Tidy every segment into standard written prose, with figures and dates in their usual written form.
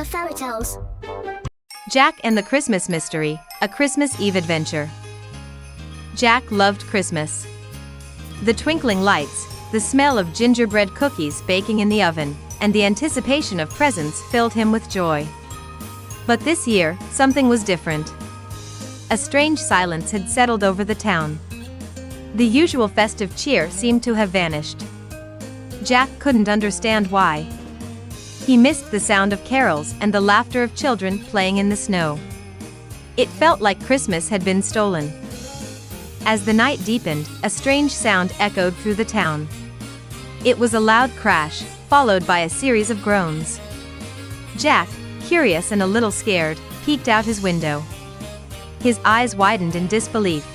Fairytales. Jack and the Christmas Mystery, a Christmas Eve adventure. Jack loved Christmas. The twinkling lights, the smell of gingerbread cookies baking in the oven, and the anticipation of presents filled him with joy. But this year, something was different. A strange silence had settled over the town. The usual festive cheer seemed to have vanished. Jack couldn't understand why. He missed the sound of carols and the laughter of children playing in the snow. It felt like Christmas had been stolen. As the night deepened, a strange sound echoed through the town. It was a loud crash, followed by a series of groans. Jack, curious and a little scared, peeked out his window. His eyes widened in disbelief.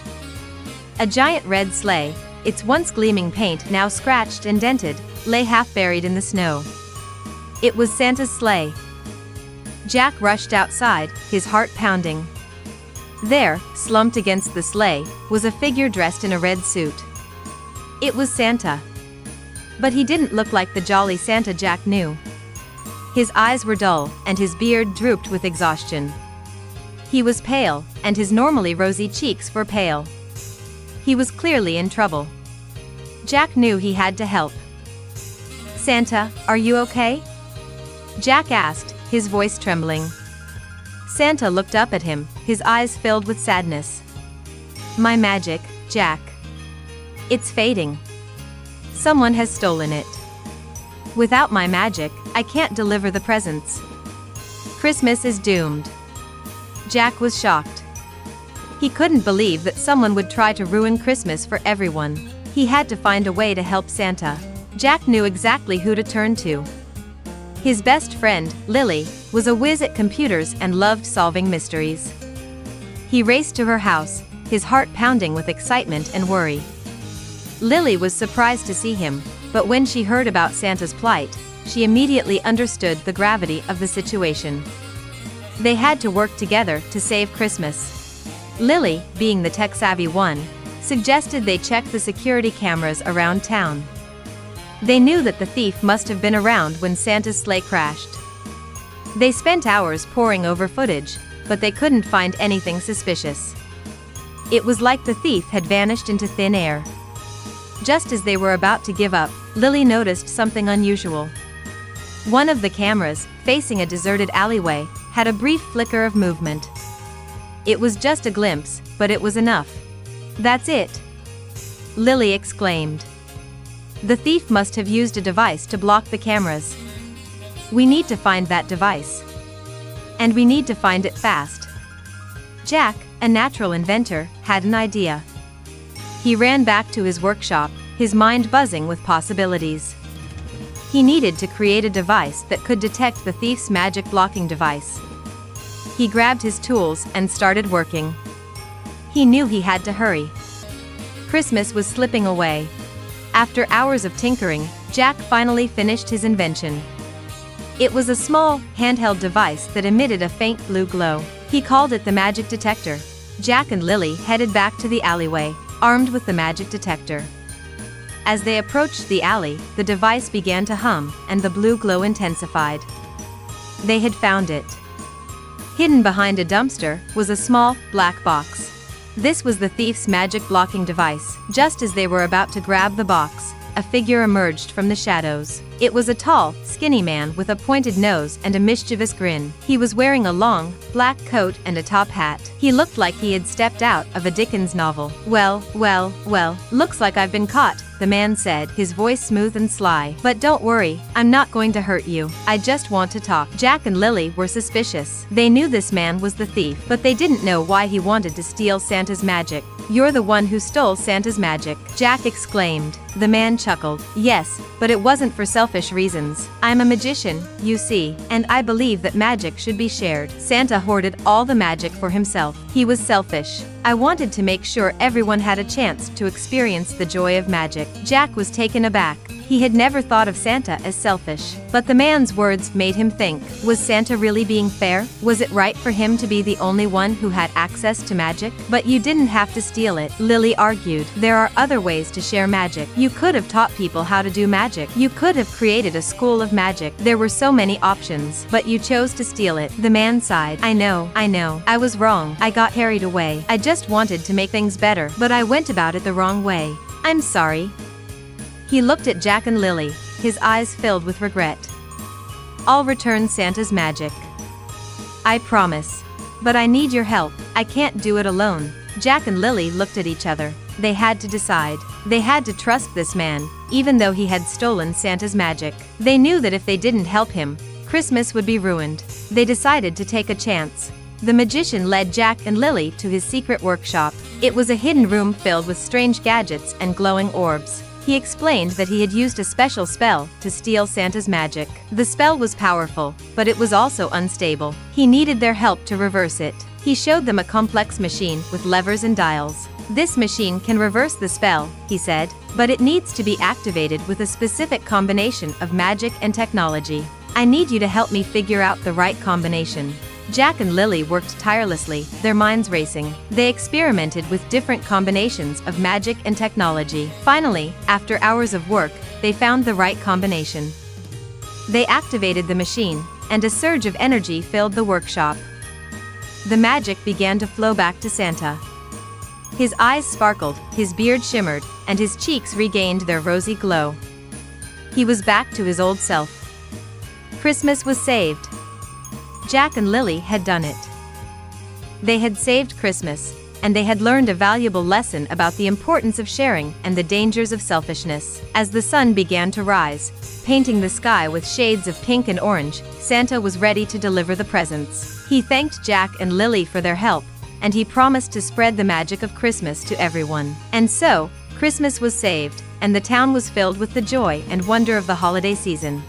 A giant red sleigh, its once gleaming paint now scratched and dented, lay half buried in the snow. It was Santa's sleigh. Jack rushed outside, his heart pounding. There, slumped against the sleigh, was a figure dressed in a red suit. It was Santa. But he didn't look like the jolly Santa Jack knew. His eyes were dull, and his beard drooped with exhaustion. He was pale, and his normally rosy cheeks were pale. He was clearly in trouble. Jack knew he had to help. "Santa, are you okay?" Jack asked, his voice trembling. Santa looked up at him, his eyes filled with sadness. "My magic, Jack. It's fading. Someone has stolen it. Without my magic, I can't deliver the presents. Christmas is doomed." Jack was shocked. He couldn't believe that someone would try to ruin Christmas for everyone. He had to find a way to help Santa. Jack knew exactly who to turn to. His best friend, Lily, was a whiz at computers and loved solving mysteries. He raced to her house, his heart pounding with excitement and worry. Lily was surprised to see him, but when she heard about Santa's plight, she immediately understood the gravity of the situation. They had to work together to save Christmas. Lily, being the tech-savvy one, suggested they check the security cameras around town. They knew that the thief must have been around when Santa's sleigh crashed. They spent hours poring over footage, but they couldn't find anything suspicious. It was like the thief had vanished into thin air. Just as they were about to give up, Lily noticed something unusual. One of the cameras, facing a deserted alleyway, had a brief flicker of movement. It was just a glimpse, but it was enough. "That's it!" Lily exclaimed. "The thief must have used a device to block the cameras. We need to find that device. And we need to find it fast." Jack, a natural inventor, had an idea. He ran back to his workshop, his mind buzzing with possibilities. He needed to create a device that could detect the thief's magic blocking device. He grabbed his tools and started working. He knew he had to hurry. Christmas was slipping away. After hours of tinkering, Jack finally finished his invention. It was a small, handheld device that emitted a faint blue glow. He called it the magic detector. Jack and Lily headed back to the alleyway, armed with the magic detector. As they approached the alley, the device began to hum, and the blue glow intensified. They had found it. Hidden behind a dumpster was a small, black box. This was the thief's magic blocking device. Just as they were about to grab the box, a figure emerged from the shadows. It was a tall, skinny man with a pointed nose and a mischievous grin. He was wearing a long, black coat and a top hat. He looked like he had stepped out of a Dickens novel. Well, looks like I've been caught," the man said, his voice smooth and sly. "But don't worry, I'm not going to hurt you. I just want to talk." Jack and Lily were suspicious. They knew this man was the thief, but they didn't know why he wanted to steal Santa's magic. "You're the one who stole Santa's magic," Jack exclaimed. The man chuckled. "Yes, but it wasn't for selfish reasons. I'm a magician, you see, and I believe that magic should be shared. Santa hoarded all the magic for himself. He was selfish. I wanted to make sure everyone had a chance to experience the joy of magic." Jack was taken aback. He had never thought of Santa as selfish. But the man's words made him think, was Santa really being fair? Was it right for him to be the only one who had access to magic? But you didn't have to steal it, Lily argued. There are other ways to share magic. You could have taught people how to do magic. You could have created a school of magic. There were so many options, but you chose to steal it. The man sighed. I know. I was wrong. I got carried away. I just wanted to make things better, but I went about it the wrong way. I'm sorry. He looked at Jack and Lily, his eyes filled with regret. I'll return Santa's magic. I promise. But I need your help. I can't do it alone. Jack and Lily looked at each other. They had to decide. They had to trust this man, even though he had stolen Santa's magic. They knew that if they didn't help him, Christmas would be ruined. They decided to take a chance. The magician led Jack and Lily to his secret workshop. It was a hidden room filled with strange gadgets and glowing orbs. He explained that he had used a special spell to steal Santa's magic. The spell was powerful, but it was also unstable. He needed their help to reverse it. He showed them a complex machine with levers and dials. This machine can reverse the spell, he said, but it needs to be activated with a specific combination of magic and technology. I need you to help me figure out the right combination. Jack and Lily worked tirelessly, their minds racing. They experimented with different combinations of magic and technology. Finally, after hours of work, they found the right combination. They activated the machine, and a surge of energy filled the workshop. The magic began to flow back to Santa. His eyes sparkled, his beard shimmered, and his cheeks regained their rosy glow. He was back to his old self. Christmas was saved. Jack and Lily had done it. They had saved Christmas, and they had learned a valuable lesson about the importance of sharing and the dangers of selfishness. As the sun began to rise, painting the sky with shades of pink and orange, Santa was ready to deliver the presents. He thanked Jack and Lily for their help, and he promised to spread the magic of Christmas to everyone. And so, Christmas was saved, and the town was filled with the joy and wonder of the holiday season.